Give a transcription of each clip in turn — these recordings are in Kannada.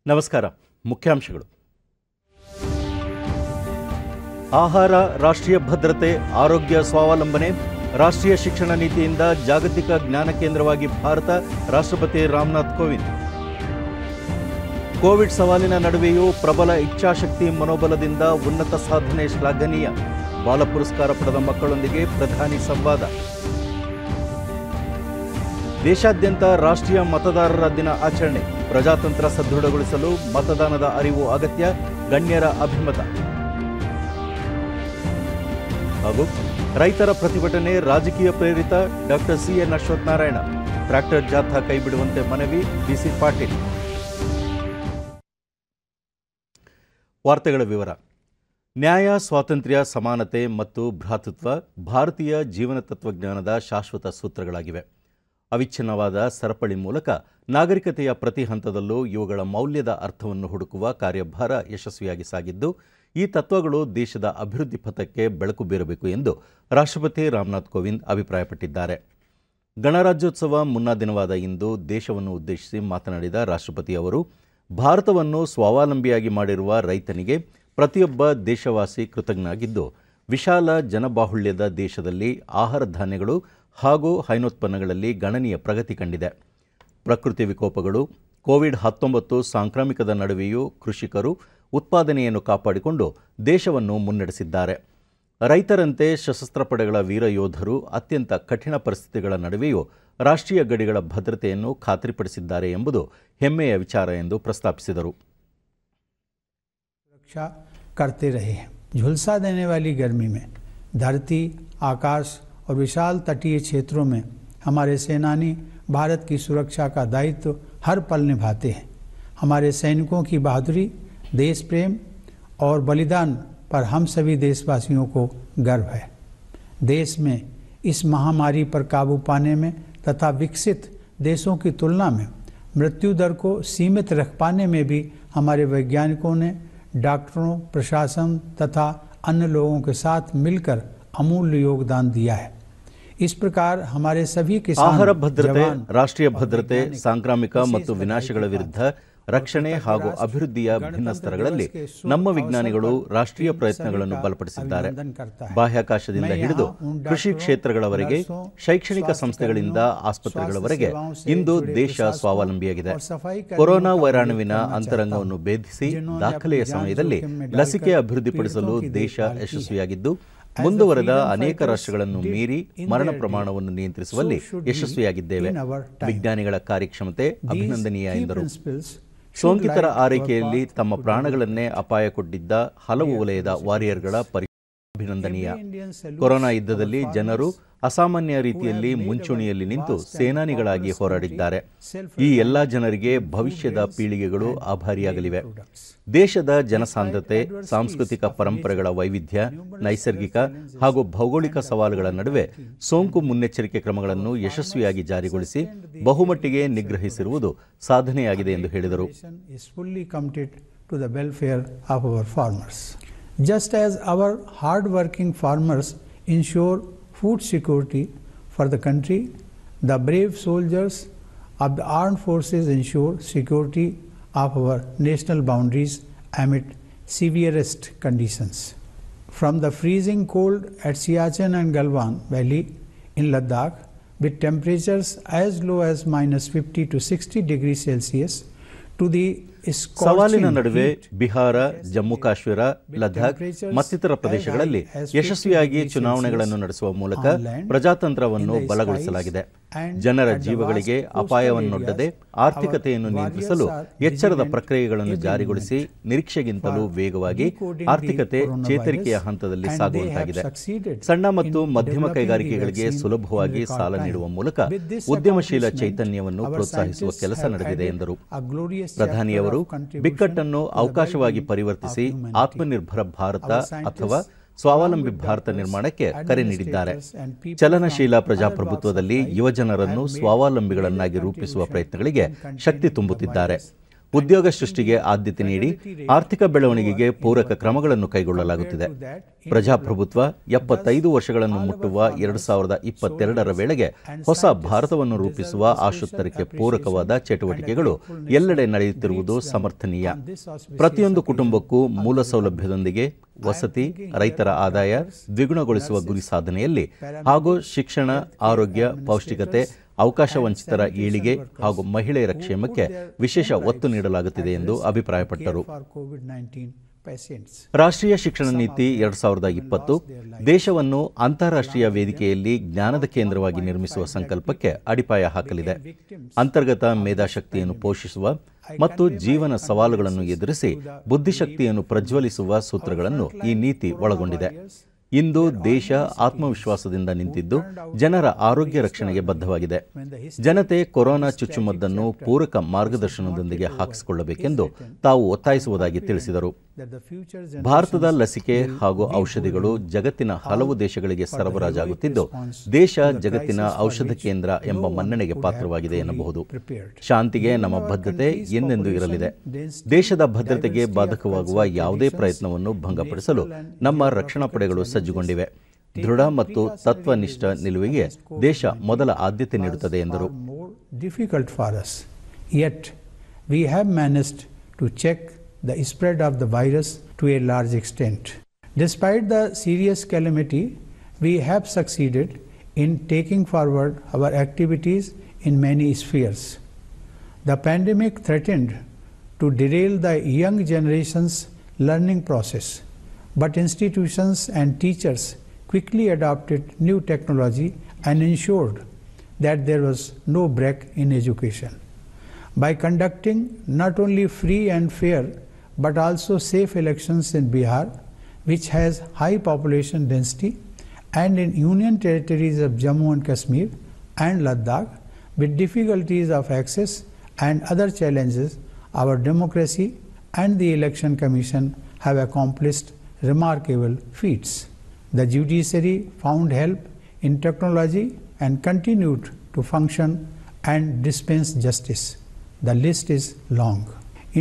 ನಮಸ್ಕಾರ. ಮುಖ್ಯಾಂಶಗಳು. ಆಹಾರ, ರಾಷ್ಟ್ರೀಯ ಭದ್ರತೆ, ಆರೋಗ್ಯ, ಸ್ವಾವಲಂಬನೆ, ರಾಷ್ಟ್ರೀಯ ಶಿಕ್ಷಣ ನೀತಿಯಿಂದ ಜಾಗತಿಕ ಜ್ಞಾನ ಕೇಂದ್ರವಾಗಿ ಭಾರತ, ರಾಷ್ಟ್ರಪತಿ ರಾಮನಾಥ್ ಕೋವಿಂದ್. ಕೋವಿಡ್ ಸವಾಲಿನ ನಡುವೆಯೂ ಪ್ರಬಲ ಇಚ್ಛಾಶಕ್ತಿ ಮನೋಬಲದಿಂದ ಉನ್ನತ ಸಾಧನೆ ಶ್ಲಾಘನೀಯ. ಬಾಲ ಪುರಸ್ಕಾರ ಪಡೆದ ಮಕ್ಕಳೊಂದಿಗೆ ಪ್ರಧಾನಿ ಸಂವಾದ. ದೇಶಾದ್ಯಂತ ರಾಷ್ಟ್ರೀಯ ಮತದಾರರ ದಿನ ಆಚರಣೆ. ಪ್ರಜಾತಂತ್ರ ಸದೃಢಗೊಳಿಸಲು ಮತದಾನದ ಅರಿವು ಅಗತ್ಯ, ಗಣ್ಯರ ಅಭಿಮತ. ಹಾಗೂ ರೈತರ ಪ್ರತಿಭಟನೆ ರಾಜಕೀಯ ಪ್ರೇರಿತ. Doctor CN Ashwathnarayan. ಟ್ರ್ಯಾಕ್ಟರ್ ಜಾಥಾ ಕೈಬಿಡುವಂತೆ ಮನವಿ. ಬಿಸಿ ಪಾಟೀಲ್. ವಾರ್ತೆಗಳ ವಿವರ. ನ್ಯಾಯ, ಸ್ವಾತಂತ್ರ್ಯ, ಸಮಾನತೆ ಮತ್ತು ಭ್ರಾತೃತ್ವ ಭಾರತೀಯ ಜೀವನ ತತ್ವಜ್ಞಾನದ ಶಾಶ್ವತ ಸೂತ್ರಗಳಾಗಿವೆ. ಅವಿಚ್ಛಿನ್ನವಾದ ಸರಪಳಿ ಮೂಲಕ ನಾಗರಿಕತೆಯ ಪ್ರತಿ ಹಂತದಲ್ಲೂ ಇವುಗಳ ಮೌಲ್ಯದ ಅರ್ಥವನ್ನು ಹುಡುಕುವ ಕಾರ್ಯಭಾರ ಯಶಸ್ವಿಯಾಗಿ ಸಾಗಿದ್ದು, ಈ ತತ್ವಗಳು ದೇಶದ ಅಭಿವೃದ್ಧಿ ಪಥಕ್ಕೆ ಬೆಳಕು ಬೀರಬೇಕು ಎಂದು ರಾಷ್ಟ್ರಪತಿ ರಾಮನಾಥ್ ಕೋವಿಂದ್ ಅಭಿಪ್ರಾಯಪಟ್ಟಿದ್ದಾರೆ. ಗಣರಾಜ್ಯೋತ್ಸವ ಮುನ್ನಾ ದಿನವಾದ ಇಂದು ದೇಶವನ್ನು ಉದ್ದೇಶಿಸಿ ಮಾತನಾಡಿದ ರಾಷ್ಟ್ರಪತಿ ಅವರು, ಭಾರತವನ್ನು ಸ್ವಾವಲಂಬಿಯಾಗಿ ಮಾಡಿರುವ ರೈತನಿಗೆ ಪ್ರತಿಯೊಬ್ಬ ದೇಶವಾಸಿ ಕೃತಜ್ಞನಾಗಿದ್ದು, ವಿಶಾಲ ಜನಬಾಹುಳ್ಯದ ದೇಶದಲ್ಲಿ ಆಹಾರ ಧಾನ್ಯಗಳು ಹಾಗೂ ಹೈನೋತ್ಪನ್ನಗಳಲ್ಲಿ ಗಣನೀಯ ಪ್ರಗತಿ ಕಂಡಿದೆ. ಪ್ರಕೃತಿ ವಿಕೋಪಗಳು, ಕೋವಿಡ್-19 ಸಾಂಕ್ರಾಮಿಕದ ನಡುವೆಯೂ ಕೃಷಿಕರು ಉತ್ಪಾದನೆಯನ್ನು ಕಾಪಾಡಿಕೊಂಡು ದೇಶವನ್ನು ಮುನ್ನಡೆಸಿದ್ದಾರೆ. ರೈತರಂತೆ ಸಶಸ್ತ್ರ ಪಡೆಗಳ ವೀರ ಯೋಧರು ಅತ್ಯಂತ ಕಠಿಣ ಪರಿಸ್ಥಿತಿಗಳ ನಡುವೆಯೂ ರಾಷ್ಟ್ರೀಯ ಗಡಿಗಳ ಭದ್ರತೆಯನ್ನು ಖಾತ್ರಿಪಡಿಸಿದ್ದಾರೆ ಎಂಬುದು ಹೆಮ್ಮೆಯ ವಿಚಾರ ಎಂದು ಪ್ರಸ್ತಾಪಿಸಿದರು. सुरक्षा करते रहे हैं। झुलसा देने वाली गर्मी में धरती, आकाश और विशाल तटीय क्षेत्रों में हमारे सेनानी भारत की सुरक्षा का दायित्व हर पल निभाते हैं। हमारे सैनिकों की बहादुरी, देश प्रेम और बलिदान पर हम सभी देशवासियों को गर्व है। देश में इस महामारी पर काबू पाने में तथा विकसित देशों की तुलना में मृत्यु दर को सीमित रख पाने में भी हमारे वैज्ञानिकों ने डॉक्टरों, प्रशासन तथा अन्य लोगों के साथ मिलकर अमूल्य योगदान दिया है। इस प्रकार हमारे सभी किसान, ಆಹಾರ ಭದ್ರತೆ, ರಾಷ್ಟ್ರೀಯ ಭದ್ರತೆ, ಸಾಂಕ್ರಾಮಿಕ ಮತ್ತು ವಿನಾಶಗಳ ವಿರುದ್ಧ ರಕ್ಷಣೆ ಹಾಗೂ ಅಭಿವೃದ್ಧಿಯ ಭಿನ್ನ ಸ್ತರಗಳಲ್ಲಿ ನಮ್ಮ ವಿಜ್ಞಾನಿಗಳು ರಾಷ್ಟ್ರೀಯ ಪ್ರಯತ್ನಗಳನ್ನು ಬಲಪಡಿಸಿದ್ದಾರೆ. ಬಾಹ್ಯಾಕಾಶದಿಂದ ಹಿಡಿದು ಕೃಷಿ ಕ್ಷೇತ್ರಗಳವರೆಗೆ, ಶೈಕ್ಷಣಿಕ ಸಂಸ್ಥೆಗಳಿಂದ ಆಸ್ಪತ್ರೆಗಳವರೆಗೆ ಇಂದು ದೇಶ ಸ್ವಾವಲಂಬಿಯಾಗಿದೆ. ಕೊರೋನಾ ವೈರಾಣುವಿನ ಅಂತರಂಗವನ್ನು ಭೇದಿಸಿ ದಾಖಲೆಯ ಸಮಯದಲ್ಲಿ ಲಸಿಕೆ ಅಭಿವೃದ್ಧಿಪಡಿಸಲು ದೇಶ ಯಶಸ್ವಿಯಾಗಿದ್ದು, ಮುಂದುವರೆದ ಅನೇಕ ರಾಷ್ಟ್ರಗಳನ್ನು ಮೀರಿ ಮರಣ ಪ್ರಮಾಣವನ್ನು ನಿಯಂತ್ರಿಸುವಲ್ಲಿ ಯಶಸ್ವಿಯಾಗಿದ್ದೇವೆ. ವಿಜ್ಞಾನಿಗಳ ಕಾರ್ಯಕ್ಷಮತೆ ಅಭಿನಂದನೀಯ ಎಂದರು. ಸೋಂಕಿತರ ಆರೈಕೆಯಲ್ಲಿ ತಮ್ಮ ಪ್ರಾಣಗಳನ್ನೇ ಅಪಾಯಕ್ಕೊಡ್ಡಿದ್ದ ಹಲವು ವಲಯದ ವಾರಿಯರ್ಗಳ ಅಭಿನಂದನೀಯ. ಕೊರೋನಾ ಯುದ್ಧದಲ್ಲಿ ಜನರು ಅಸಾಮಾನ್ಯ ರೀತಿಯಲ್ಲಿ ಮುಂಚೂಣಿಯಲ್ಲಿ ನಿಂತು ಸೇನಾನಿಗಳಾಗಿ ಹೋರಾಡಿದ್ದಾರೆ. ಈ ಎಲ್ಲ ಜನರಿಗೆ ಭವಿಷ್ಯದ ಪೀಳಿಗೆಗಳು ಆಭಾರಿಯಾಗಲಿವೆ. ದೇಶದ ಜನಸಾಂದ್ರತೆ, ಸಾಂಸ್ಕೃತಿಕ ಪರಂಪರೆಗಳ ವೈವಿಧ್ಯ, ನೈಸರ್ಗಿಕ ಹಾಗೂ ಭೌಗೋಳಿಕ ಸವಾಲುಗಳ ನಡುವೆ ಸೋಂಕು ಮುನ್ನೆಚ್ಚರಿಕೆ ಕ್ರಮಗಳನ್ನು ಯಶಸ್ವಿಯಾಗಿ ಜಾರಿಗೊಳಿಸಿ ಬಹುಮಟ್ಟಿಗೆ ನಿಗ್ರಹಿಸಿರುವುದು ಸಾಧನೆಯಾಗಿದೆ ಎಂದು ಹೇಳಿದರು. Just as our hard-working farmers ensure food security for the country, the brave soldiers of the armed forces ensure security of our national boundaries amid severest conditions. From the freezing cold at Siachen and Galwan Valley in Ladakh, with temperatures as low as -50 to 60 degrees Celsius, to the ಸವಾಲಿನ ನಡುವೆ ಬಿಹಾರ, ಜಮ್ಮು ಕಾಶ್ಮೀರ, ಲದ್ದಾಖ್ ಮತ್ತಿತರ ಪ್ರದೇಶಗಳಲ್ಲಿ ಯಶಸ್ವಿಯಾಗಿ ಚುನಾವಣೆಗಳನ್ನು ನಡೆಸುವ ಮೂಲಕ ಪ್ರಜಾತಂತ್ರವನ್ನು ಬಲಗೊಳಿಸಲಾಗಿದೆ. ಜನರ ಜೀವಗಳಿಗೆ ಅಪಾಯವನ್ನೊಡ್ಡದೆ ಆರ್ಥಿಕತೆಯನ್ನು ನಿಯಂತ್ರಿಸಲು ಎಚ್ಚರದ ಪ್ರಕ್ರಿಯೆಗಳನ್ನು ಜಾರಿಗೊಳಿಸಿ ನಿರೀಕ್ಷೆಗಿಂತಲೂ ವೇಗವಾಗಿ ಆರ್ಥಿಕತೆ ಚೇತರಿಕೆಯ ಹಂತದಲ್ಲಿ ಸಾಗುವಂತಾಗಿದೆ. ಸಣ್ಣ ಮತ್ತು ಮಧ್ಯಮ ಕೈಗಾರಿಕೆಗಳಿಗೆ ಸುಲಭವಾಗಿ ಸಾಲ ನೀಡುವ ಮೂಲಕ ಉದ್ಯಮಶೀಲ ಚೈತನ್ಯವನ್ನು ಪ್ರೋತ್ಸಾಹಿಸುವ ಕೆಲಸ ನಡೆದಿದೆ ಎಂದರು. ಪ್ರಧಾನಿಯವರು ಬಿಕ್ಕಟ್ಟನ್ನು ಅವಕಾಶವಾಗಿ ಪರಿವರ್ತಿಸಿ ಆತ್ಮನಿರ್ಭರ ಭಾರತ ಅಥವಾ ಸ್ವಾವಲಂಬಿ ಭಾರತ ನಿರ್ಮಾಣಕ್ಕೆ ಕರೆ ನೀಡಿದ್ದಾರೆ. ಚಲನಶೀಲ ಪ್ರಜಾಪ್ರಭುತ್ವದಲ್ಲಿ ಯುವಜನರನ್ನು ಸ್ವಾವಲಂಬಿಗಳನ್ನಾಗಿ ರೂಪಿಸುವ ಪ್ರಯತ್ನಗಳಿಗೆ ಶಕ್ತಿ ತುಂಬುತ್ತಿದ್ದಾರೆ. ಉದ್ಯೋಗ ಸೃಷ್ಟಿಗೆ ಆದ್ಯತೆ ನೀಡಿ ಆರ್ಥಿಕ ಬೆಳವಣಿಗೆಗೆ ಪೂರಕ ಕ್ರಮಗಳನ್ನು ಕೈಗೊಳ್ಳಲಾಗುತ್ತಿದೆ. ಪ್ರಜಾಪ್ರಭುತ್ವ 75 ವರ್ಷಗಳನ್ನು ಮುಟ್ಟುವ 2022ರ ವೇಳೆಗೆ ಹೊಸ ಭಾರತವನ್ನು ರೂಪಿಸುವ ಆಶೋತ್ತರಕ್ಕೆ ಪೂರಕವಾದ ಚಟುವಟಿಕೆಗಳು ಎಲ್ಲೆಡೆ ನಡೆಯುತ್ತಿರುವುದು ಸಮರ್ಥನೀಯ. ಪ್ರತಿಯೊಂದು ಕುಟುಂಬಕ್ಕೂ ಮೂಲ ಸೌಲಭ್ಯದೊಂದಿಗೆ ವಸತಿ, ರೈತರ ಆದಾಯ ದ್ವಿಗುಣಗೊಳಿಸುವ ಗುರಿ ಸಾಧನೆಯಲ್ಲಿ ಹಾಗೂ ಶಿಕ್ಷಣ, ಆರೋಗ್ಯ, ಪೌಷ್ಟಿಕತೆ, ಅವಕಾಶ ವಂಚಿತರ ಏಳಿಗೆ ಹಾಗೂ ಮಹಿಳೆಯರ ಕ್ಷೇಮಕ್ಕೆ ವಿಶೇಷ ಒತ್ತು ನೀಡಲಾಗುತ್ತಿದೆ ಎಂದು ಅಭಿಪ್ರಾಯಪಟ್ಟರು. ರಾಷ್ಟ್ರೀಯ ಶಿಕ್ಷಣ ನೀತಿ 2020 ದೇಶವನ್ನು ಅಂತಾರಾಷ್ಟ್ರೀಯ ವೇದಿಕೆಯಲ್ಲಿ ಜ್ಞಾನದ ಕೇಂದ್ರವಾಗಿ ನಿರ್ಮಿಸುವ ಸಂಕಲ್ಪಕ್ಕೆ ಅಡಿಪಾಯ ಹಾಕಲಿದೆ. ಅಂತರ್ಗತ ಮೇಧಾಶಕ್ತಿಯನ್ನು ಪೋಷಿಸುವ ಮತ್ತು ಜೀವನ ಸವಾಲುಗಳನ್ನು ಎದುರಿಸಿ ಬುದ್ಧಿಶಕ್ತಿಯನ್ನು ಪ್ರಜ್ವಲಿಸುವ ಸೂತ್ರಗಳನ್ನು ಈ ನೀತಿ ಒಳಗೊಂಡಿದೆ. ಇಂದು ದೇಶ ಆತ್ಮವಿಶ್ವಾಸದಿಂದ ನಿಂತಿದ್ದು ಜನರ ಆರೋಗ್ಯ ರಕ್ಷಣೆಗೆ ಬದ್ಧವಾಗಿದೆ. ಜನತೆ ಕೊರೋನಾ ಚುಚ್ಚುಮದ್ದನ್ನು ಪೂರಕ ಮಾರ್ಗದರ್ಶನದೊಂದಿಗೆ ಹಾಕಿಸಿಕೊಳ್ಳಬೇಕೆಂದು ತಾವು ಒತ್ತಾಯಿಸುವುದಾಗಿ ತಿಳಿಸಿದರು. ಭಾರತದ ಲಸಿಕೆ ಹಾಗೂ ಔಷಧಿಗಳು ಜಗತ್ತಿನ ಹಲವು ದೇಶಗಳಿಗೆ ಸರಬರಾಜಾಗುತ್ತಿದ್ದು ದೇಶ ಜಗತ್ತಿನ ಔಷಧ ಕೇಂದ್ರ ಎಂಬ ಮನ್ನಣೆಗೆ ಪಾತ್ರವಾಗಿದೆ ಎನ್ನಬಹುದು. ಶಾಂತಿಗೆ ನಮ್ಮ ಬದ್ಧತೆ ಎಂದೆಂದೂ ಇರಲಿದೆ. ದೇಶದ ಭದ್ರತೆಗೆ ಬಾಧಕವಾಗುವ ಯಾವುದೇ ಪ್ರಯತ್ನವನ್ನು ಭಂಗಪಡಿಸಲು ನಮ್ಮ ರಕ್ಷಣಾ ಪಡೆಗಳು ಸಜ್ಜುಗೊಂಡಿವೆ. ದೃಢ ಮತ್ತು ತತ್ವನಿಷ್ಠ ನಿಲುವಿಗೆ ದೇಶ ಮೊದಲ ಆದ್ಯತೆ ನೀಡುತ್ತದೆ ಎಂದರು. The spread of the virus to a large extent. Despite the serious calamity, we have succeeded in taking forward our activities in many spheres. The pandemic threatened to derail the young generation's learning process, but institutions and teachers quickly adopted new technology and ensured that there was no break in education. By conducting not only free and fair but also safe elections in Bihar, which has high population density, and in union territories of Jammu and Kashmir and Ladakh, with difficulties of access and other challenges, our democracy and the Election Commission have accomplished remarkable feats. The judiciary found help in technology and continued to function and dispense justice. The list is long.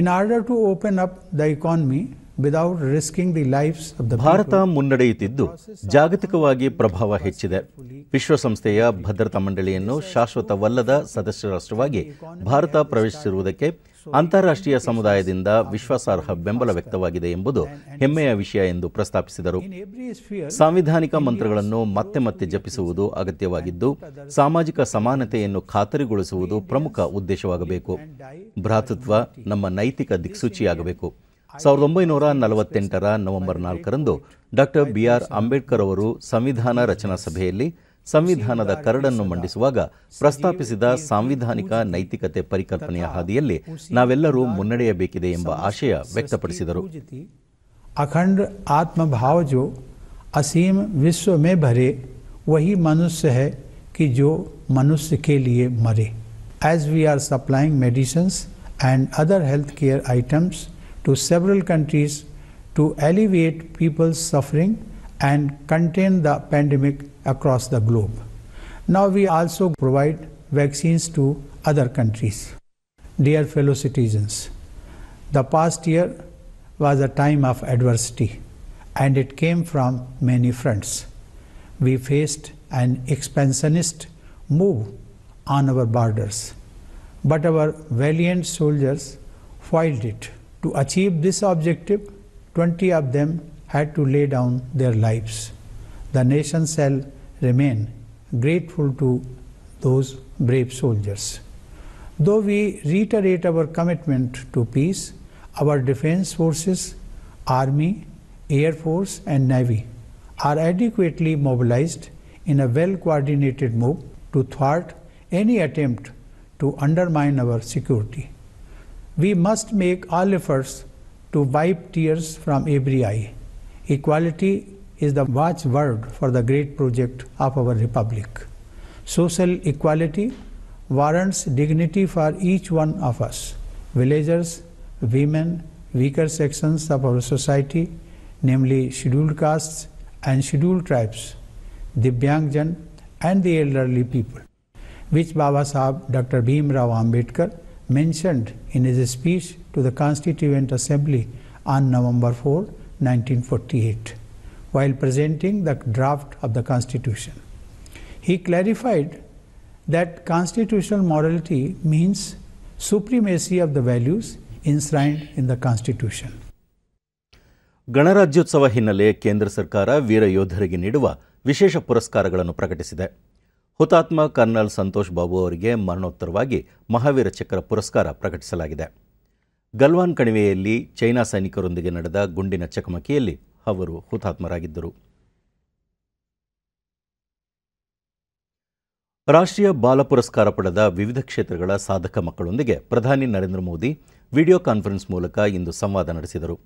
In order to open up the economy without risking the lives of the Bharat ಮುನ್ನಡೆಯುತ್ತಿದ್ದು ಜಾಗತಿಕವಾಗಿ ಪ್ರಭಾವ ಹೆಚ್ಚಿದೆ. ವಿಶ್ವಸಂಸ್ಥೆಯ ಭದ್ರತಾ ಮಂಡಳಿಯನ್ನು ಶಾಶ್ವತವಲ್ಲದ ಸದಸ್ಯ ರಾಷ್ಟ್ರವಾಗಿ ಭಾರತ ಪ್ರವೇಶಿಸಿರುವುದಕ್ಕೆ ಅಂತಾರಾಷ್ಟ್ರೀಯ ಸಮುದಾಯದಿಂದ ವಿಶ್ವಾಸಾರ್ಹ ಬೆಂಬಲ ವ್ಯಕ್ತವಾಗಿದೆ ಎಂಬುದು ಹೆಮ್ಮೆಯ ವಿಷಯ ಎಂದು ಪ್ರಸ್ತಾಪಿಸಿದರು. ಸಾಂವಿಧಾನಿಕ ಮಂತ್ರಗಳನ್ನು ಮತ್ತೆ ಮತ್ತೆ ಜಪಿಸುವುದು ಅಗತ್ಯವಾಗಿದ್ದು ಸಾಮಾಜಿಕ ಸಮಾನತೆಯನ್ನು ಖಾತರಿಗೊಳಿಸುವುದು ಪ್ರಮುಖ ಉದ್ದೇಶವಾಗಬೇಕು. ಭ್ರಾತೃತ್ವ ನಮ್ಮ ನೈತಿಕ ದಿಕ್ಸೂಚಿಯಾಗಬೇಕು. 1948ರ ನವೆಂಬರ್ 4ರಂದು ಡಾಕ್ಟರ್ BR ಅಂಬೇಡ್ಕರ್ ಅವರು ಸಂವಿಧಾನ ರಚನಾ ಸಭೆಯಲ್ಲಿ ಸಂವಿಧಾನದ ಕರಡನ್ನು ಮಂಡಿಸುವಾಗ ಪ್ರಸ್ತಾಪಿಸಿದ ಸಾಂವಿಧಾನಿಕ ನೈತಿಕತೆ ಪರಿಕಲ್ಪನೆಯ ಹಾದಿಯಲ್ಲಿ ನಾವೆಲ್ಲರೂ ಮುನ್ನಡೆಯಬೇಕಿದೆ ಎಂಬ ಆಶಯ ವ್ಯಕ್ತಪಡಿಸಿದರು. अखंड आत्मभाव जो असीम विश्व में भरे वही मनुष्य है कि जो मनुष्य के लिए मरे. As we are supplying medicines and other health care items to several countries to alleviate people's suffering and contain the pandemic across the globe. Now we also provide vaccines to other countries. Dear fellow citizens, the past year was a time of adversity and it came from many fronts. We faced an expansionist move on our borders, but our valiant soldiers foiled it. To achieve this objective, 20 of them had to lay down their lives. The nation shall remain grateful to those brave soldiers. Though we reiterate our commitment to peace, our defense forces, Army, Air Force and Navy are adequately mobilized in a well-coordinated move to thwart any attempt to undermine our security. We must make all efforts to wipe tears from every eye. Equality is the watchword for the great project of our republic. Social equality warrants dignity for each one of us. Villagers, women, weaker sections of our society, namely scheduled castes and scheduled tribes, Divyangjan and the elderly people, which Baba Sahib Dr. Bhim Rao Ambedkar mentioned in his speech to the Constituent Assembly on November 4, 1948, while presenting the draft of the Constitution. He clarified that constitutional morality means supremacy of the values enshrined in the Constitution. ಗಣರಾಜ್ಯೋತ್ಸವ ಹಿನ್ನೆಲೆ ಕೇಂದ್ರ ಸರ್ಕಾರ ವೀರ ಯೋಧರಿಗೆ ನೀಡುವ ವಿಶೇಷ ಪುರಸ್ಕಾರಗಳನ್ನು ಪ್ರಕಟಿಸಿದೆ. ಹುತಾತ್ಮ ಕರ್ನಲ್ ಸಂತೋಷ್ ಬಾಬು ಅವರಿಗೆ ಮರಣೋತ್ತರವಾಗಿ ಮಹಾವೀರ ಚಕ್ರ ಪುರಸ್ಕಾರ ಪ್ರಕಟಿಸಲಾಗಿದೆ. ಗಲ್ವಾನ್ ಕಣಿವೆಯಲ್ಲಿ ಚೈನಾ ಸೈನಿಕರೊಂದಿಗೆ ನಡೆದ ಗುಂಡಿನ ಚಕಮಕಿಯಲ್ಲಿ ಅವರು ಹುತಾತ್ಮರಾಗಿದ್ದರು. ರಾಷ್ಟ್ರೀಯ ಬಾಲ ಪುರಸ್ಕಾರ ಪಡೆದ ವಿವಿಧ ಕ್ಷೇತ್ರಗಳ ಸಾಧಕ ಮಕ್ಕಳೊಂದಿಗೆ ಪ್ರಧಾನಿ ನರೇಂದ್ರ ಮೋದಿ ವಿಡಿಯೋ ಕಾನ್ಫರೆನ್ಸ್ ಮೂಲಕ ಇಂದು ಸಂವಾದ ನಡೆಸಿದರು.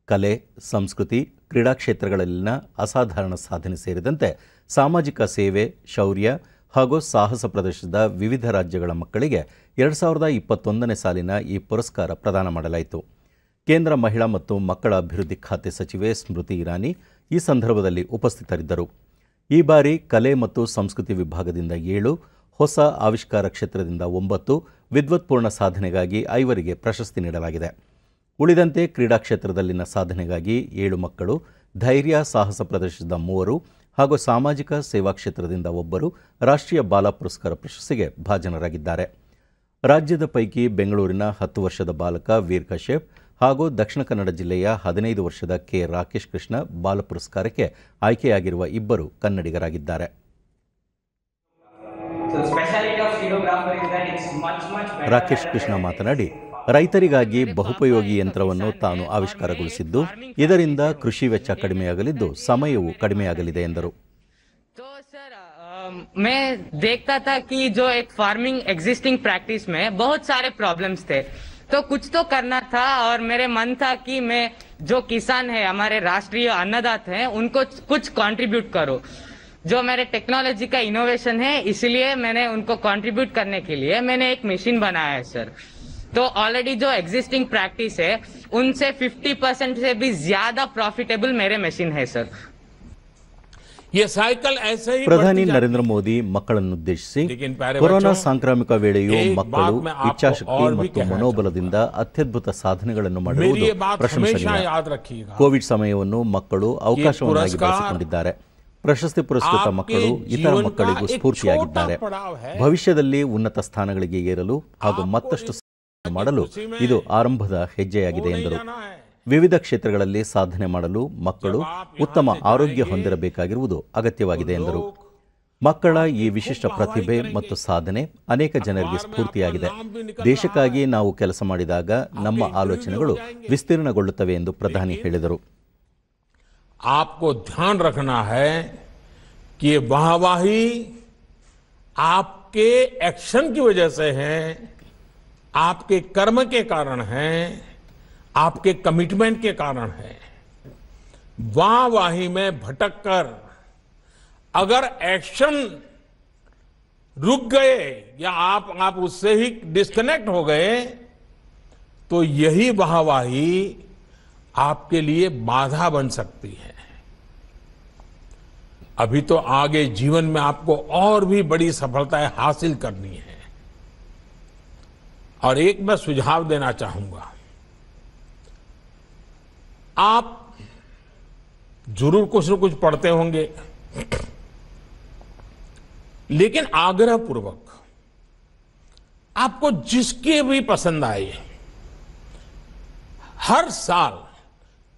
ಕಲೆ, ಸಂಸ್ಕೃತಿ, ಕ್ರೀಡಾ ಕ್ಷೇತ್ರಗಳಲ್ಲಿನ ಅಸಾಧಾರಣ ಸಾಧನೆ ಸೇರಿದಂತೆ ಸಾಮಾಜಿಕ ಸೇವೆ, ಶೌರ್ಯ ಹಾಗೂ ಸಾಹಸ ಪ್ರದರ್ಶಿಸಿದ ವಿವಿಧ ರಾಜ್ಯಗಳ ಮಕ್ಕಳಿಗೆ 2021ನೇ ಸಾಲಿನ ಈ ಪುರಸ್ಕಾರ ಪ್ರದಾನ ಮಾಡಲಾಯಿತು. ಕೇಂದ್ರ ಮಹಿಳಾ ಮತ್ತು ಮಕ್ಕಳ ಅಭಿವೃದ್ಧಿ ಖಾತೆ ಸಚಿವೆ ಸ್ಮೃತಿ ಇರಾನಿ ಈ ಸಂದರ್ಭದಲ್ಲಿ ಉಪಸ್ಥಿತರಿದ್ದರು. ಈ ಬಾರಿ ಕಲೆ ಮತ್ತು ಸಂಸ್ಕೃತಿ ವಿಭಾಗದಿಂದ 7, ಹೊಸ ಆವಿಷ್ಕಾರ ಕ್ಷೇತ್ರದಿಂದ 9, ವಿದ್ವತ್ಪೂರ್ಣ ಸಾಧನೆಗಾಗಿ 5 ಪ್ರಶಸ್ತಿ ನೀಡಲಾಗಿದೆ. ಉಳಿದಂತೆ ಕ್ರೀಡಾ ಕ್ಷೇತ್ರದಲ್ಲಿನ ಸಾಧನೆಗಾಗಿ 7 ಮಕ್ಕಳು, ಧೈರ್ಯ ಸಾಹಸ ಪ್ರದರ್ಶಿಸಿದ 3 ಹಾಗೂ ಸಾಮಾಜಿಕ ಸೇವಾ ಕ್ಷೇತ್ರದಿಂದ 1 ರಾಷ್ಟ್ರೀಯ ಬಾಲ ಪುರಸ್ಕಾರ ಪ್ರಶಸ್ತಿಗೆ ಭಾಜನರಾಗಿದ್ದಾರೆ. ರಾಜ್ಯದ ಪೈಕಿ ಬೆಂಗಳೂರಿನ 10 ವರ್ಷದ ಬಾಲಕ ವೀರ್ ಕಶ್ಯಪ್ ಹಾಗೂ ದಕ್ಷಿಣ ಕನ್ನಡ ಜಿಲ್ಲೆಯ 15 ವರ್ಷದ ಕೆ ರಾಕೇಶ್ ಕೃಷ್ಣ ಬಾಲ ಪುರಸ್ಕಾರಕ್ಕೆ ಆಯ್ಕೆಯಾಗಿರುವ 2 ಕನ್ನಡಿಗರಾಗಿದ್ದಾರೆ. ರಾಕೇಶ್ ಕೃಷ್ಣ ಮಾತನಾಡಿ, ರೈತರಿಗಾಗಿ ಬಹುಪಯೋಗಿ ಯಂತ್ರವನ್ನು ತಾನು ಆವಿಷ್ಕಾರಗೊಳಿಸಿದ್ದು, ಇದರಿಂದ ಕೃಷಿ ವೆಚ್ಚ ಕಡಿಮೆಯಾಗಲಿದ್ದು ಸಮಯವೂ ಕಡಿಮೆಯಾಗಲಿದೆ ಎಂದರು. मैं देखता था कि जो एक फार्मिंग एग्जिस्टिंग प्रैक्टिस में बहुत सारे प्रॉब्लम्स थे, तो कुछ तो करना था और मेरे मन था कि मैं जो किसान है, हमारे राष्ट्रीय अन्नदाता हैं, उनको कुछ कंट्रीब्यूट करो. जो मेरे टेक्नोलॉजी का इनोवेशन है, इसलिए मैंने उनको कंट्रीब्यूट करने के लिए मैंने एक मशीन बनाया है सर. तो ऑलरेडी जो एग्जिस्टिंग प्रैक्टिस है उनसे 50% से भी ज्यादा प्रॉफिटेबल मेरे मशीन है सर. ये साइकिल ऐसे ही ಪ್ರಧಾನಿ ನರೇಂದ್ರ ಮೋದಿ ಮಕ್ಕಳನ್ನುದ್ದೇಶಿಸಿ, ಕೊರೋನಾ ಸಾಂಕ್ರಾಮಿಕ ವೇಳೆಯೂ ಮಕ್ಕಳು ಇಚ್ಛಾಶಕ್ತಿ ಮತ್ತು ಮನೋಬಲದಿಂದ ಅತ್ಯದ್ಭುತ ಸಾಧನೆಗಳನ್ನು ಮಾಡುವುದು ಪ್ರಶಂಸನೀಯ. ಕೋವಿಡ್ ಸಮಯವನ್ನು ಮಕ್ಕಳು ಅವಕಾಶವನ್ನಾಗಿ ಬಳಸಿಕೊಂಡಿದ್ದಾರೆ. ಪ್ರಶಸ್ತಿ ಪುರಸ್ಕೃತ ಮಕ್ಕಳು ಇತರ ಮಕ್ಕಳಿಗೂ ಸ್ಫೂರ್ತಿಯಾಗಿದ್ದಾರೆ. ಭವಿಷ್ಯದಲ್ಲಿ ಉನ್ನತ ಸ್ಥಾನಗಳಿಗೆ ಏರಲು ಹಾಗೂ ಮತ್ತಷ್ಟು ಮಾಡಲು ಇದು ಆರಂಭದ ಹೆಜ್ಜೆಯಾಗಿದೆ ಎಂದರು. ವಿವಿಧ ಕ್ಷೇತ್ರಗಳಲ್ಲಿ ಸಾಧನೆ ಮಾಡಲು ಮಕ್ಕಳು ಉತ್ತಮ ಆರೋಗ್ಯ ಹೊಂದಿರಬೇಕಾಗಿರುವುದು ಅಗತ್ಯವಾಗಿದೆ ಎಂದರು. ಮಕ್ಕಳ ಈ ವಿಶಿಷ್ಟ ಪ್ರತಿಭೆ ಮತ್ತು ಸಾಧನೆ ಅನೇಕ ಜನರಿಗೆ ಸ್ಫೂರ್ತಿಯಾಗಿದೆ. ದೇಶಕ್ಕಾಗಿ ನಾವು ಕೆಲಸ ಮಾಡಿದಾಗ ನಮ್ಮ ಆಲೋಚನೆಗಳು ವಿಸ್ತೀರ್ಣಗೊಳ್ಳುತ್ತವೆ ಎಂದು ಪ್ರಧಾನಿ ಹೇಳಿದರು. आपको ध्यान रखना है कि वाहवाही आपके एक्शन की वजह से है, आपके कर्म के कारण है, आपके कमिटमेंट के कारण है. वाहवाही में भटक कर अगर एक्शन रुक गए या आप उससे ही डिस्कनेक्ट हो गए तो यही वाहवाही आपके लिए बाधा बन सकती है. अभी तो आगे जीवन में आपको और भी बड़ी सफलताएं हासिल करनी है. और एक मैं सुझाव देना चाहूंगा, आप जरूर कुछ न कुछ पढ़ते होंगे, लेकिन आग्रह पूर्वक आपको जिसके भी पसंद आए, हर साल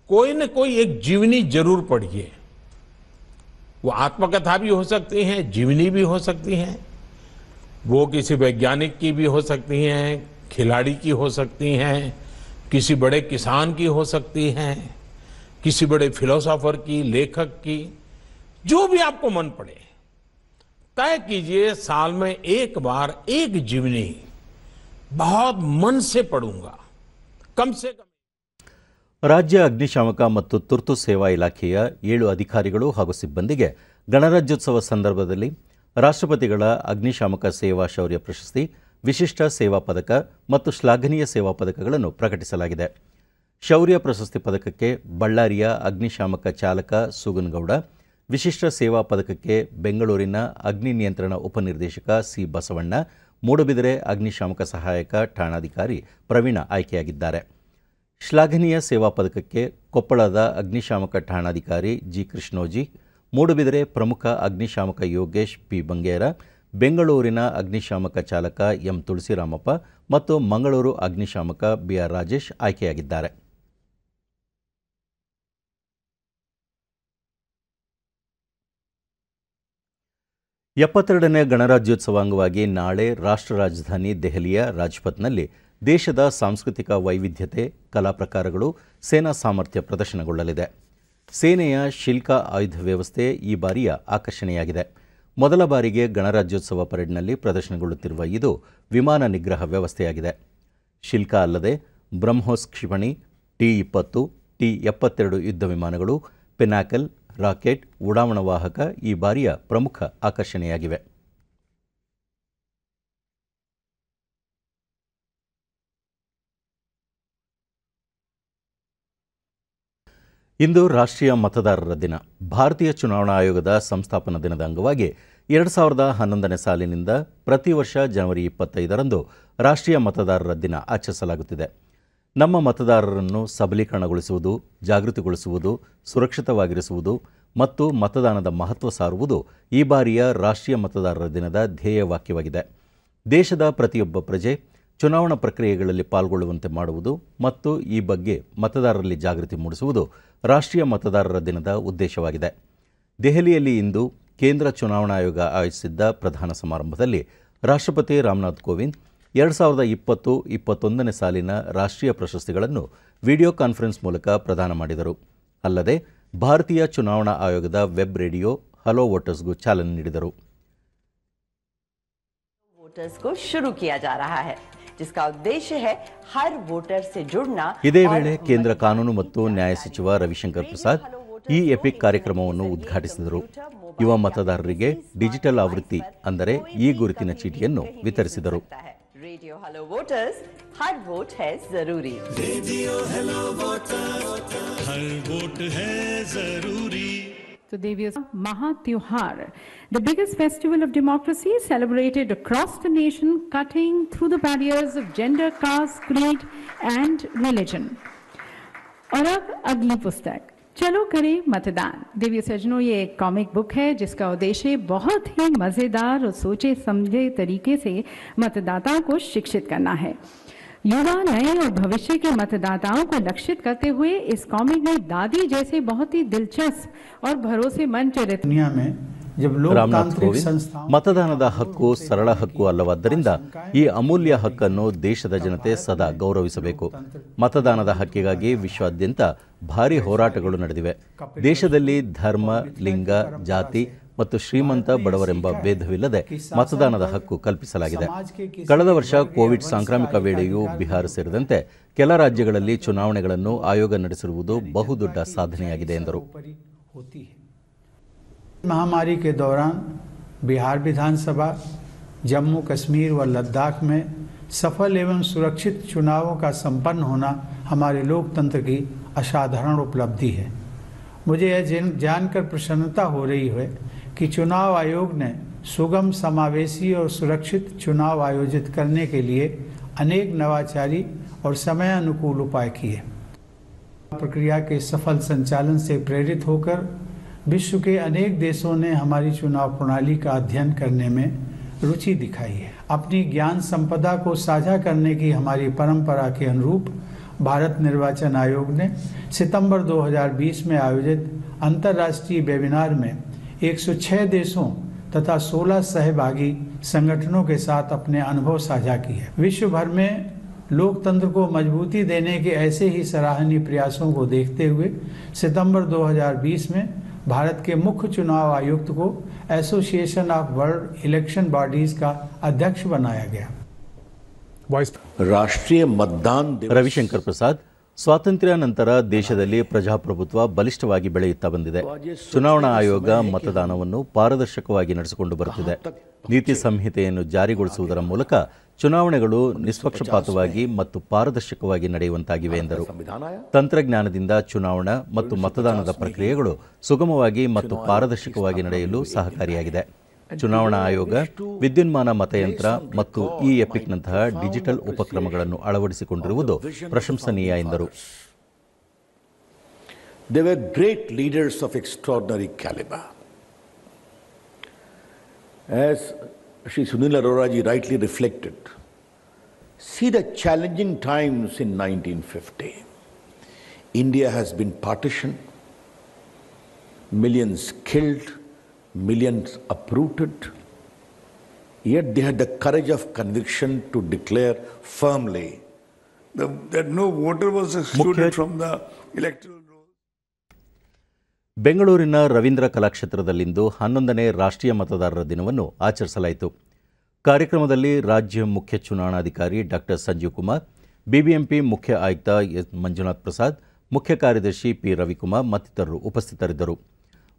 कोई न कोई एक जीवनी जरूर पढ़िए. वो आत्मकथा भी हो सकती हैं, जीवनी भी हो सकती हैं, वो किसी वैज्ञानिक की भी हो सकती हैं, खिलाड़ी की हो सकती हैं, किसी बड़े किसान की हो सकती हैं, किसी बड़े फिलोसोफर की, लेखक की, जो भी आपको मन पड़े तय कीजिए. साल में एक बार एक जीवनी बहुत मन से पढ़ूंगा, कम से कम. ರಾಜ್ಯ ಅಗ್ನಿಶಾಮಕ ಮತ್ತು ತುರ್ತು ಸೇವಾ ಇಲಾಖೆಯ 7 ಅಧಿಕಾರಿಗಳು ಹಾಗೂ ಸಿಬ್ಬಂದಿಗೆ ಗಣರಾಜ್ಯೋತ್ಸವ ಸಂದರ್ಭದಲ್ಲಿ ರಾಷ್ಟ್ರಪತಿಗಳ ಅಗ್ನಿಶಾಮಕ ಸೇವಾ ಶೌರ್ಯ ಪ್ರಶಸ್ತಿ, ವಿಶಿಷ್ಟ ಸೇವಾ ಪದಕ ಮತ್ತು ಶ್ಲಾಘನೀಯ ಸೇವಾ ಪದಕಗಳನ್ನು ಪ್ರಕಟಿಸಲಾಗಿದೆ. ಶೌರ್ಯ ಪ್ರಶಸ್ತಿ ಪದಕಕ್ಕೆ ಬಳ್ಳಾರಿಯ ಅಗ್ನಿಶಾಮಕ ಚಾಲಕ ಸುಗನಗೌಡ, ವಿಶಿಷ್ಟ ಸೇವಾ ಪದಕಕ್ಕೆ ಬೆಂಗಳೂರಿನ ಅಗ್ನಿ ನಿಯಂತ್ರಣ ಉಪನಿರ್ದೇಶಕ ಸಿ ಬಸವಣ್ಣ, ಮೂಡುಬಿದಿರೆ ಅಗ್ನಿಶಾಮಕ ಸಹಾಯಕ ಠಾಣಾಧಿಕಾರಿ ಪ್ರವೀಣ ಆಯ್ಕೆಯಾಗಿದ್ದಾರೆ. ಶ್ಲಾಘನೀಯ ಸೇವಾ ಪದಕಕ್ಕೆ ಕೊಪ್ಪಳದ ಅಗ್ನಿಶಾಮಕ ಠಾಣಾಧಿಕಾರಿ ಜಿ ಕೃಷ್ಣೋಜಿ, ಮೂಡುಬಿದಿರೆ ಪ್ರಮುಖ ಅಗ್ನಿಶಾಮಕ ಯೋಗೇಶ್ ಪಿ ಬಂಗೇರ, ಬೆಂಗಳೂರಿನ ಅಗ್ನಿಶಾಮಕ ಚಾಲಕ ಎಂ ತುಳಸಿರಾಮಪ್ಪ ಮತ್ತು ಮಂಗಳೂರು ಅಗ್ನಿಶಾಮಕ ಬಿಆರ್ ರಾಜೇಶ್ ಆಯ್ಕೆಯಾಗಿದ್ದಾರೆ. ಎಪ್ಪತ್ತೆರಡನೇ ಗಣರಾಜ್ಯೋತ್ಸವ ಅಂಗವಾಗಿ ನಾಳೆ ರಾಷ್ಟ್ರ ರಾಜಧಾನಿ ದೆಹಲಿಯ ರಾಜ್ಪಥ್ನಲ್ಲಿ ದೇಶದ ಸಾಂಸ್ಕೃತಿಕ ವೈವಿಧ್ಯತೆ, ಕಲಾ ಪ್ರಕಾರಗಳು, ಸೇನಾ ಸಾಮರ್ಥ್ಯ ಪ್ರದರ್ಶನಗೊಳ್ಳಲಿದೆ. ಸೇನೆಯ ಶಿಲ್ಕ ಆಯುಧ ವ್ಯವಸ್ಥೆ ಈ ಬಾರಿಯ ಆಕರ್ಷಣೆಯಾಗಿದೆ. ಮೊದಲ ಬಾರಿಗೆ ಗಣರಾಜ್ಯೋತ್ಸವ ಪರೇಡ್ನಲ್ಲಿ ಪ್ರದರ್ಶನಗೊಳ್ಳುತ್ತಿರುವ ಇದು ವಿಮಾನ ನಿಗ್ರಹ ವ್ಯವಸ್ಥೆಯಾಗಿದೆ. ಶಿಲ್ಕ ಅಲ್ಲದೆ ಬ್ರಹ್ಮೋಸ್ ಕ್ಷಿಪಣಿ, T-20, T-72 ಯುದ್ಧ ವಿಮಾನಗಳು, ಪಿನಾಕಲ್, ರಾಕೆಟ್, ಉಡಾವಣಾ ವಾಹಕ ಈ ಬಾರಿಯ ಪ್ರಮುಖ ಆಕರ್ಷಣೆಯಾಗಿವೆ. ಇಂದು ರಾಷ್ಟ್ರೀಯ ಮತದಾರರ ದಿನ. ಭಾರತೀಯ ಚುನಾವಣಾ ಆಯೋಗದ ಸಂಸ್ಥಾಪನಾ ದಿನದ ಅಂಗವಾಗಿ 2011ನೇ ಸಾಲಿನಿಂದ ಪ್ರತಿ ವರ್ಷ ಜನವರಿ 25ರಂದು ರಾಷ್ಟ್ರೀಯ ಮತದಾರರ ದಿನ ಆಚರಿಸಲಾಗುತ್ತಿದೆ. ನಮ್ಮ ಮತದಾರರನ್ನು ಸಬಲೀಕರಣಗೊಳಿಸುವುದು, ಜಾಗೃತಿಗೊಳಿಸುವುದು, ಸುರಕ್ಷಿತವಾಗಿರಿಸುವುದು ಮತ್ತು ಮತದಾನದ ಮಹತ್ವ ಸಾರುವುದು ಈ ಬಾರಿಯ ರಾಷ್ಟ್ರೀಯ ಮತದಾರರ ದಿನದ ಧ್ಯೇಯವಾಕ್ಯವಾಗಿದೆ. ದೇಶದ ಪ್ರತಿಯೊಬ್ಬ ಪ್ರಜೆ ಚುನಾವಣಾ ಪ್ರಕ್ರಿಯೆಗಳಲ್ಲಿ ಪಾಲ್ಗೊಳ್ಳುವಂತೆ ಮಾಡುವುದು ಮತ್ತು ಈ ಬಗ್ಗೆ ಮತದಾರರಲ್ಲಿ ಜಾಗೃತಿ ಮೂಡಿಸುವುದು ರಾಷ್ಟ್ರೀಯ ಮತದಾರರ ದಿನದ ಉದ್ದೇಶವಾಗಿದೆ. ದೆಹಲಿಯಲ್ಲಿ ಇಂದು ಕೇಂದ್ರ ಚುನಾವಣಾ ಆಯೋಗ ಆಯೋಜಿಸಿದ್ದ ಪ್ರಧಾನ ಸಮಾರಂಭದಲ್ಲಿ ರಾಷ್ಟ್ರಪತಿ ರಾಮನಾಥ್ ಕೋವಿಂದ್ 2020-21ನೇ ಸಾಲಿನ ರಾಷ್ಟ್ರೀಯ ಪ್ರಶಸ್ತಿಗಳನ್ನು ವಿಡಿಯೋ ಕಾನ್ಫರೆನ್ಸ್ ಮೂಲಕ ಪ್ರದಾನ ಮಾಡಿದರು. ಅಲ್ಲದೆ ಭಾರತೀಯ ಚುನಾವಣಾ ಆಯೋಗದ ವೆಬ್ ರೇಡಿಯೋ ಹಲೋ ವೋಟರ್ಸ್ಗೂ ಚಾಲನೆ ನೀಡಿದರು. ಇದೇ ವೇಳೆ ಕೇಂದ್ರ ಕಾನೂನು ಮತ್ತು ನ್ಯಾಯ ಸಚಿವ ರವಿಶಂಕರ್ ಪ್ರಸಾದ್ ಈ ಎಪಿಕ್ ಕಾರ್ಯಕ್ರಮವನ್ನು ಉದ್ಘಾಟಿಸಿದರು. ಯುವ ಮತದಾರರಿಗೆ ಡಿಜಿಟಲ್ ಆವೃತ್ತಿ ಅಂದರೆ ಈ ಗುರುತಿನ ಚೀಟಿಯನ್ನು ವಿತರಿಸಿದರು. रेडियो हेलो वोटर्स, हर वोट है जरूरी। रेडियो हेलो वोटर्स, हर वोट है जरूरी। So Devi's Maha Tyohar, the biggest festival of democracy celebrated across the nation, cutting through the barriers of gender, caste, creed and religion. और अब अगली पुस्तक चलो करें मतदान। देवी सजनों, ये एक कॉमिक बुक है जिसका उद्देश्य बहुत ही मज़ेदार और सोचे समझे तरीके से मतदाताओं को शिक्षित करना है। युवा, नए और भविष्य के मतदाताओं को लक्षित करते हुए इस कॉमिक में दादी जैसे बहुत ही दिलचस्प और भरोसेमंद चरित्र दुनिया में जब ರಾಮನಾಥ್ ಕೋವಿಂದ್ ಮತದಾನದ ಹಕ್ಕು ಸರಳ ಹಕ್ಕು ಅಲ್ಲವಾದ್ದರಿಂದ ಈ ಅಮೂಲ್ಯ ಹಕ್ಕನ್ನು ದೇಶದ ಜನತೆ ಸದಾ ಗೌರವಿಸಬೇಕು. ಮತದಾನದ ಹಕ್ಕಿಗಾಗಿ ವಿಶ್ವಾದ್ಯಂತ ಭಾರಿ ಹೋರಾಟಗಳು ನಡೆದಿವೆ. ದೇಶದಲ್ಲಿ ಧರ್ಮ, ಲಿಂಗ, ಜಾತಿ ಮತ್ತು ಶ್ರೀಮಂತ ಬಡವರೆಂಬ ಭೇದವಿಲ್ಲದೆ ಮತದಾನದ ಹಕ್ಕು ಕಲ್ಪಿಸಲಾಗಿದೆ. ಕಳೆದ ವರ್ಷ ಕೋವಿಡ್ ಸಾಂಕ್ರಾಮಿಕ ವೇಳೆಯೂ ಬಿಹಾರ ಸೇರಿದಂತೆ ಕೆಲ ರಾಜ್ಯಗಳಲ್ಲಿ ಚುನಾವಣೆಗಳನ್ನು ಆಯೋಗ ನಡೆಸಿರುವುದು ಬಹುದೊಡ್ಡ ಸಾಧನೆಯಾಗಿದೆ ಎಂದರು. महामारी के दौरान बिहार विधानसभा, जम्मू कश्मीर व लद्दाख में सफल एवं सुरक्षित चुनावों का संपन्न होना हमारे लोकतंत्र की असाधारण उपलब्धि है। मुझे यह जानकर प्रसन्नता हो रही है कि चुनाव आयोग ने सुगम, समावेशी और सुरक्षित चुनाव आयोजित करने के लिए अनेक नवाचारी और समय अनुकूल उपाय किए। प्रक्रिया के सफल संचालन से प्रेरित होकर विश्व के अनेक देशों ने हमारी चुनाव प्रणाली का अध्ययन करने में रुचि दिखाई है। अपनी ज्ञान संपदा को साझा करने की हमारी परंपरा के अनुरूप भारत निर्वाचन आयोग ने सितंबर 2020 में आयोजित अंतर्राष्ट्रीय वेबिनार में 106 देशों तथा 16 सहभागी संगठनों के साथ अपने अनुभव साझा किए। विश्व भर में लोकतंत्र को मजबूती देने के ऐसे ही सराहनीय प्रयासों को देखते हुए सितंबर 2020 में भारत के मुख्य चुनाव आयुक्त को association of world election bodies का अध्यक्ष बनाया गया। राष्ट्रीय मतदान ರವಿಶಂಕರ್ ಪ್ರಸಾದ್, ಸ್ವಾತಂತ್ರ್ಯ ನಂತರ ದೇಶದಲ್ಲಿ ಪ್ರಜಾಪ್ರಭುತ್ವ ಬಲಿಷ್ಠವಾಗಿ ಬೆಳೆಯುತ್ತಾ ಬಂದಿದೆ. ಚುನಾವಣಾ ಆಯೋಗ ಮತದಾನವನ್ನು ಪಾರದರ್ಶಕವಾಗಿ ನಡೆಸಿಕೊಂಡು ಬರುತ್ತಿದೆ. ನೀತಿ ಸಂಹಿತೆಯನ್ನು ಜಾರಿಗೊಳಿಸುವುದರ ಮೂಲಕ ಚುನಾವಣೆಗಳು ನಿಷ್ಪಕ್ಷಪಾತವಾಗಿ ಮತ್ತು ಪಾರದರ್ಶಕವಾಗಿ ನಡೆಯುವಂತಾಗಿವೆ ಎಂದರು. ತಂತ್ರಜ್ಞಾನದಿಂದ ಚುನಾವಣಾ ಮತ್ತು ಮತದಾನದ ಪ್ರಕ್ರಿಯೆಗಳು ಸುಗಮವಾಗಿ ಮತ್ತು ಪಾರದರ್ಶಕವಾಗಿ ನಡೆಯಲು ಸಹಕಾರಿಯಾಗಿದೆ. ಚುನಾವಣಾ ಆಯೋಗ ವಿದ್ಯುನ್ಮಾನ ಮತಯಂತ್ರ ಮತ್ತು ಇ-ಎಪಿಕ್ನಂತಹ ಡಿಜಿಟಲ್ ಉಪಕ್ರಮಗಳನ್ನು ಅಳವಡಿಸಿಕೊಂಡಿರುವುದು ಪ್ರಶಂಸನೀಯ ಎಂದರು. They were great leaders of extraordinary caliber. As Shri Sunil Arora ji rightly reflected, see the challenging times in 1950. India has been partitioned, millions killed, millions uprooted, yet they had the courage of conviction to declare firmly that no voter was excluded from the electoral roll. ಬೆಂಗಳೂರಿನ ರವೀಂದ್ರ ಕಲಾಕ್ಷೇತ್ರದಲ್ಲಿಂದು 11ನೇ ರಾಷ್ಟ್ರೀಯ ಮತದಾರರ ದಿನವನ್ನು ಆಚರಿಸಲಾಯಿತು. ಕಾರ್ಯಕ್ರಮದಲ್ಲಿ ರಾಜ್ಯ ಮುಖ್ಯ ಚುನಾವಣಾಧಿಕಾರಿ ಡಾಕ್ಟರ್ ಸಂಜೀವ್ ಕುಮಾರ್, ಬಿಬಿಎಂಪಿ ಮುಖ್ಯ ಆಯುಕ್ತ ಎಸ್ ಮಂಜುನಾಥ್ ಪ್ರಸಾದ್, ಮುಖ್ಯ ಕಾರ್ಯದರ್ಶಿ ಪಿ ರವಿಕುಮಾರ್ ಮತ್ತಿತರರು ಉಪಸ್ಥಿತರಿದ್ದರು.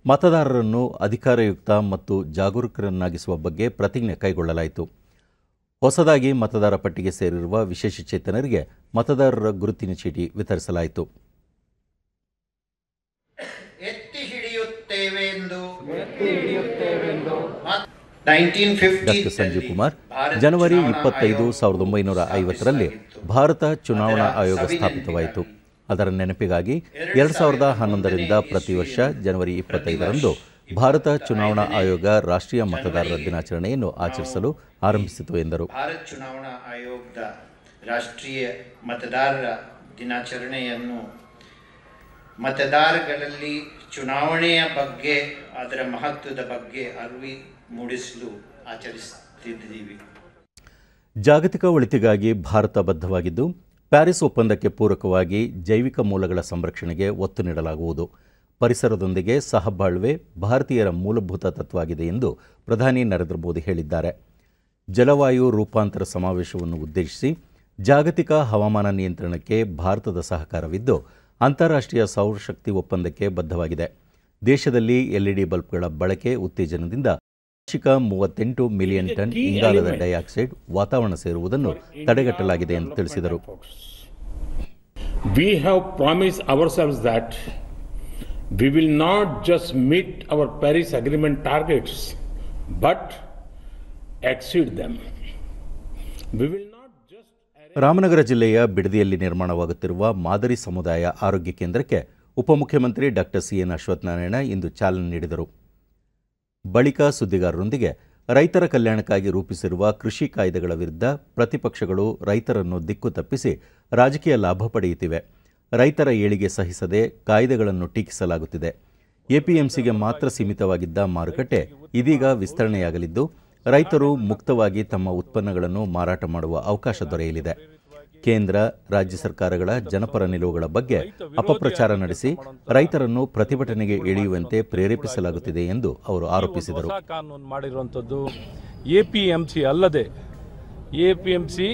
ಮತದಾರರನ್ನು ಅಧಿಕಾರಯುಕ್ತ ಮತ್ತು ಜಾಗರೂಕರನ್ನಾಗಿಸುವ ಬಗ್ಗೆ ಪ್ರತಿಜ್ಞೆ ಕೈಗೊಳ್ಳಲಾಯಿತು. ಹೊಸದಾಗಿ ಮತದಾರ ಪಟ್ಟಿಗೆ ಸೇರಿರುವ ವಿಶೇಷಚೇತನರಿಗೆ ಮತದಾರರ ಗುರುತಿನ ಚೀಟಿ ವಿತರಿಸಲಾಯಿತು. ಡಾಕ್ಟರ್ ಸಂಜೀವ್ ಕುಮಾರ್, ಜನವರಿ 25, 1950ರಲ್ಲಿ ಭಾರತ ಚುನಾವಣಾ ಆಯೋಗ ಸ್ಥಾಪಿತವಾಯಿತು. ಅದರ ನೆನಪಿಗಾಗಿ 2011ರಿಂದ ಪ್ರತಿ ವರ್ಷ ಜನವರಿ 25ರಂದು ಭಾರತ ಚುನಾವಣಾ ಆಯೋಗ ರಾಷ್ಟ್ರೀಯ ಮತದಾರರ ದಿನಾಚರಣೆಯನ್ನು ಆಚರಿಸಲು ಆರಂಭಿಸಿತು ಎಂದರು. ಭಾರತ ಚುನಾವಣಾ ಆಯೋಗದ ರಾಷ್ಟ್ರೀಯ ಮತದಾರರ ದಿನಾಚರಣೆಯನ್ನು ಮತದಾರಗಳಲ್ಲಿ ಚುನಾವಣೆಯ ಬಗ್ಗೆ, ಅದರ ಮಹತ್ವದ ಬಗ್ಗೆ ಅರಿವು ಮೂಡಿಸಲು ಆಚರಿಸುತ್ತಿದ್ದೀವಿ. ಜಾಗತಿಕ ಒಳಿತಿಗಾಗಿ ಭಾರತ ಬದ್ಧವಾಗಿದ್ದು, ಪ್ಯಾರಿಸ್ ಒಪ್ಪಂದಕ್ಕೆ ಪೂರಕವಾಗಿ ಜೈವಿಕ ಮೂಲಗಳ ಸಂರಕ್ಷಣೆಗೆ ಒತ್ತು ನೀಡಲಾಗುವುದು. ಪರಿಸರದೊಂದಿಗೆ ಸಹಬಾಳ್ವೆ ಭಾರತೀಯರ ಮೂಲಭೂತ ತತ್ವವಾಗಿದೆ ಎಂದು ಪ್ರಧಾನಿ ನರೇಂದ್ರ ಮೋದಿ ಹೇಳಿದ್ದಾರೆ. ಜಲವಾಯು ರೂಪಾಂತರ ಸಮಾವೇಶವನ್ನು ಉದ್ದೇಶಿಸಿ ಜಾಗತಿಕ ಹವಾಮಾನ ನಿಯಂತ್ರಣಕ್ಕೆ ಭಾರತದ ಸಹಕಾರವಿದ್ದು, ಅಂತಾರಾಷ್ಟ್ರೀಯ ಸೌರಶಕ್ತಿ ಒಪ್ಪಂದಕ್ಕೆ ಬದ್ಧವಾಗಿದೆ. ದೇಶದಲ್ಲಿ ಎಲ್ಇಡಿ ಬಲ್ಬ್ಗಳ ಬಳಕೆ ಉತ್ತೇಜನದಿಂದ ವಾರ್ಷಿಕ 38 ಮಿಲಿಯನ್ ಟನ್ ಇಂಗಾಲದ ಡೈಆಕ್ಸೈಡ್ ವಾತಾವರಣ ಸೇರುವುದನ್ನು ತಡೆಗಟ್ಟಲಾಗಿದೆ ಎಂದು ತಿಳಿಸಿದರು. We have promised ourselves that we will not just meet our Paris Agreement targets, but exceed them. We will not just... Ramanagara ಜಿಲ್ಲೆಯ ಬಿಡದಿಯಲ್ಲಿ ನಿರ್ಮಾಣವಾಗುತ್ತಿರುವ ಮಾದರಿ ಸಮುದಾಯ ಆರೋಗ್ಯ ಕೇಂದ್ರಕ್ಕೆ ಉಪಮುಖ್ಯಮಂತ್ರಿ ಡಾಕ್ಟರ್ ಸಿಎನ್ ಅಶ್ವತ್ಥನಾರಾಯಣ ಇಂದು ಚಾಲನೆ ನೀಡಿದರು. ಬಳಿಕ ಸುದ್ದಿಗಾರರೊಂದಿಗೆ ರೈತರ ಕಲ್ಯಾಣಕ್ಕಾಗಿ ರೂಪಿಸಿರುವ ಕೃಷಿ ಕಾಯ್ದೆಗಳ ವಿರುದ್ಧ ಪ್ರತಿಪಕ್ಷಗಳು ರೈತರನ್ನು ದಿಕ್ಕು ತಪ್ಪಿಸಿ ರಾಜಕೀಯ ಲಾಭ ಪಡೆಯುತ್ತಿವೆ. ರೈತರ ಏಳಿಗೆ ಸಹಿಸದೆ ಕಾಯ್ದೆಗಳನ್ನು ಟೀಕಿಸಲಾಗುತ್ತಿದೆ. ಎಪಿಎಂಸಿಗೆ ಮಾತ್ರ ಸೀಮಿತವಾಗಿದ್ದ ಮಾರುಕಟ್ಟೆ ಇದೀಗ ವಿಸ್ತರಣೆಯಾಗಲಿದ್ದು, ರೈತರು ಮುಕ್ತವಾಗಿ ತಮ್ಮ ಉತ್ಪನ್ನಗಳನ್ನು ಮಾರಾಟ ಮಾಡುವ ಅವಕಾಶ ದೊರೆಯಲಿದೆ. ಕೇಂದ್ರ, ರಾಜ್ಯ ಸರ್ಕಾರಗಳ ಜನಪರ ನಿಲುವುಗಳ ಬಗ್ಗೆ ಅಪಪ್ರಚಾರ ನಡೆಸಿ ರೈತರನ್ನು ಪ್ರತಿಭಟನೆಗೆ ಇಳಿಯುವಂತೆ ಪ್ರೇರೇಪಿಸಲಾಗುತ್ತಿದೆ ಎಂದು ಅವರು ಆರೋಪಿಸಿದರು. ಕಾನೂನು ಮಾಡಿರುವಂಥದ್ದು ಎಪಿಎಂಸಿ ಅಲ್ಲದೆ, ಎಪಿಎಂಸಿ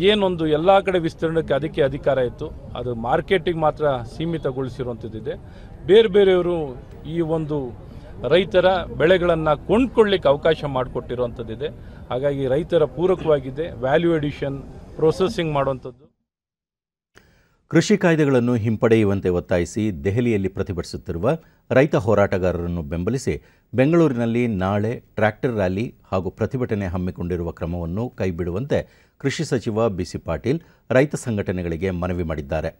ಏನೊಂದು ಎಲ್ಲ ಕಡೆ ವಿಸ್ತರಣೆಗೆ ಅದಕ್ಕೆ ಅಧಿಕಾರ ಇತ್ತು, ಅದು ಮಾರ್ಕೆಟಿಗೆ ಮಾತ್ರ ಸೀಮಿತಗೊಳಿಸಿರುವಂಥದ್ದಿದೆ. ಬೇರೆ ಬೇರೆಯವರು ಈ ಒಂದು ರೈತರ ಬೆಳೆಗಳನ್ನು ಕೊಂಡ್ಕೊಳ್ಳಿಕ್ಕೆ ಅವಕಾಶ ಮಾಡಿಕೊಟ್ಟಿರುವಂಥದ್ದಿದೆ. ಹಾಗಾಗಿ ರೈತರ ಪೂರಕವಾಗಿದೆ, ವ್ಯಾಲ್ಯೂ ಎಡಿಷನ್, ಪ್ರೊಸೆಸಿಂಗ್ ಮಾಡುವಂಥದ್ದು. ಕೃಷಿ ಕಾಯ್ದೆಗಳನ್ನು ಹಿಂಪಡೆಯುವಂತೆ ಒತ್ತಾಯಿಸಿ ದೆಹಲಿಯಲ್ಲಿ ಪ್ರತಿಭಟಿಸುತ್ತಿರುವ ರೈತ ಹೋರಾಟಗಾರರನ್ನು ಬೆಂಬಲಿಸಿ ಬೆಂಗಳೂರಿನಲ್ಲಿ ನಾಳೆ ಟ್ರ್ಯಾಕ್ಟರ್ ರ್ಯಾಲಿ ಹಾಗೂ ಪ್ರತಿಭಟನೆ ಹಮ್ಮಿಕೊಂಡಿರುವ ಕ್ರಮವನ್ನು ಕೈಬಿಡುವಂತೆ ಕೃಷಿ ಸಚಿವ ಬಿಸಿ ಪಾಟೀಲ್ ರೈತ ಸಂಘಟನೆಗಳಿಗೆ ಮನವಿ ಮಾಡಿದ್ದಾರೆ.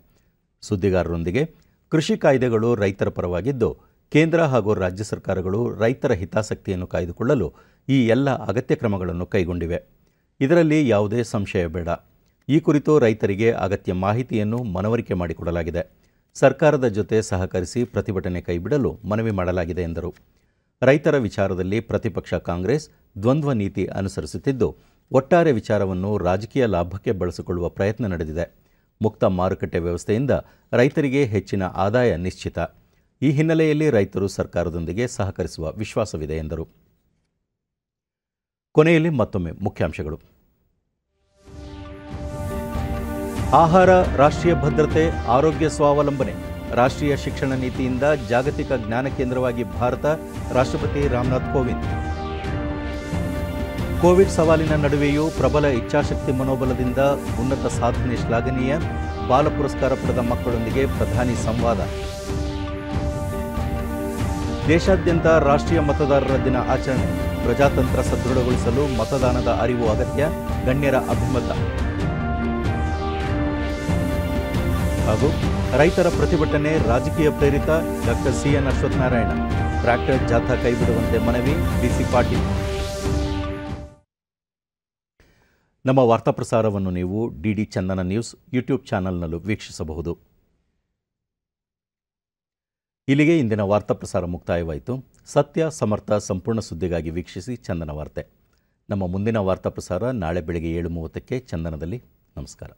ಸುದ್ದಿಗಾರರೊಂದಿಗೆ ಕೃಷಿ ಕಾಯ್ದೆಗಳು ರೈತರ ಪರವಾಗಿದ್ದು, ಕೇಂದ್ರ ಹಾಗೂ ರಾಜ್ಯ ಸರ್ಕಾರಗಳು ರೈತರ ಹಿತಾಸಕ್ತಿಯನ್ನು ಕಾಯ್ದುಕೊಳ್ಳಲು ಈ ಎಲ್ಲ ಅಗತ್ಯ ಕ್ರಮಗಳನ್ನು ಕೈಗೊಂಡಿವೆ. ಇದರಲ್ಲಿ ಯಾವುದೇ ಸಂಶಯ ಬೇಡ. ಈ ಕುರಿತು ರೈತರಿಗೆ ಅಗತ್ಯ ಮಾಹಿತಿಯನ್ನು ಮನವರಿಕೆ ಮಾಡಿಕೊಡಲಾಗಿದೆ. ಸರ್ಕಾರದ ಜೊತೆ ಸಹಕರಿಸಿ ಪ್ರತಿಭಟನೆ ಕೈಬಿಡಲು ಮನವಿ ಮಾಡಲಾಗಿದೆ ಎಂದರು. ರೈತರ ವಿಚಾರದಲ್ಲಿ ಪ್ರತಿಪಕ್ಷ ಕಾಂಗ್ರೆಸ್ ದ್ವಂದ್ವ ನೀತಿ ಅನುಸರಿಸುತ್ತಿದ್ದು, ಒಟ್ಟಾರೆ ವಿಚಾರವನ್ನು ರಾಜಕೀಯ ಲಾಭಕ್ಕೆ ಬಳಸಿಕೊಳ್ಳುವ ಪ್ರಯತ್ನ ನಡೆದಿದೆ. ಮುಕ್ತ ಮಾರುಕಟ್ಟೆ ವ್ಯವಸ್ಥೆಯಿಂದ ರೈತರಿಗೆ ಹೆಚ್ಚಿನ ಆದಾಯ ನಿಶ್ಚಿತ. ಈ ಹಿನ್ನೆಲೆಯಲ್ಲಿ ರೈತರು ಸರ್ಕಾರದೊಂದಿಗೆ ಸಹಕರಿಸುವ ವಿಶ್ವಾಸವಿದೆ ಎಂದರು. ಕೊನೆಯಲ್ಲಿ ಮತ್ತೊಮ್ಮೆ ಮುಖ್ಯಾಂಶಗಳು. ಆಹಾರ, ರಾಷ್ಟ್ರೀಯ ಭದ್ರತೆ, ಆರೋಗ್ಯ ಸ್ವಾವಲಂಬನೆ. ರಾಷ್ಟ್ರೀಯ ಶಿಕ್ಷಣ ನೀತಿಯಿಂದ ಜಾಗತಿಕ ಜ್ಞಾನ ಕೇಂದ್ರವಾಗಿ ಭಾರತ, ರಾಷ್ಟ್ರಪತಿ ರಾಮನಾಥ್ ಕೋವಿಂದ್. ಕೋವಿಡ್ ಸವಾಲಿನ ನಡುವೆಯೂ ಪ್ರಬಲ ಇಚ್ಛಾಶಕ್ತಿ ಮನೋಬಲದಿಂದ ಉನ್ನತ ಸಾಧನೆ ಶ್ಲಾಘನೀಯ. ಬಾಲ ಪುರಸ್ಕಾರ ಪಡೆದ ಮಕ್ಕಳೊಂದಿಗೆ ಪ್ರಧಾನಿ ಸಂವಾದ. ದೇಶಾದ್ಯಂತ ರಾಷ್ಟ್ರೀಯ ಮತದಾರರ ದಿನ ಆಚರಣೆ. ಪ್ರಜಾತಂತ್ರ ಸದೃಢಗೊಳಿಸಲು ಮತದಾನದ ಅರಿವು ಅಗತ್ಯ, ಗಣ್ಯರ ಅಭಿಮತ. ಹಾಗೂ ರೈತರ ಪ್ರತಿಭಟನೆ ರಾಜಕೀಯ ಪ್ರೇರಿತ, ಡಾಕ್ಟರ್ ಸಿಎನ್ ಅಶ್ವತ್ಥನಾರಾಯಣ. ಟ್ರ್ಯಾಕ್ಟರ್ ಜಾಥಾ ಕೈಬಿಡುವಂತೆ ಮನವಿ, ಬಿಸಿ ಪಾಟೀಲ್. ನಮ್ಮ ವಾರ್ತಾ ಪ್ರಸಾರವನ್ನು ನೀವು ಡಿಡಿ ಚಂದನ ನ್ಯೂಸ್ ಯೂಟ್ಯೂಬ್ ಚಾನಲ್ನಲ್ಲೂ ವೀಕ್ಷಿಸಬಹುದು. ಇಲ್ಲಿಗೆ ಇಂದಿನ ವಾರ್ತಾ ಪ್ರಸಾರ ಮುಕ್ತಾಯವಾಯಿತು. ಸತ್ಯ, ಸಮರ್ಥ, ಸಂಪೂರ್ಣ ಸುದ್ದಿಗಾಗಿ ವೀಕ್ಷಿಸಿ ಚಂದನ ವಾರ್ತೆ. ನಮ್ಮ ಮುಂದಿನ ವಾರ್ತಾ ಪ್ರಸಾರ ನಾಳೆ ಬೆಳಗ್ಗೆ 7:30ಕ್ಕೆ ಚಂದನದಲ್ಲಿ. ನಮಸ್ಕಾರ.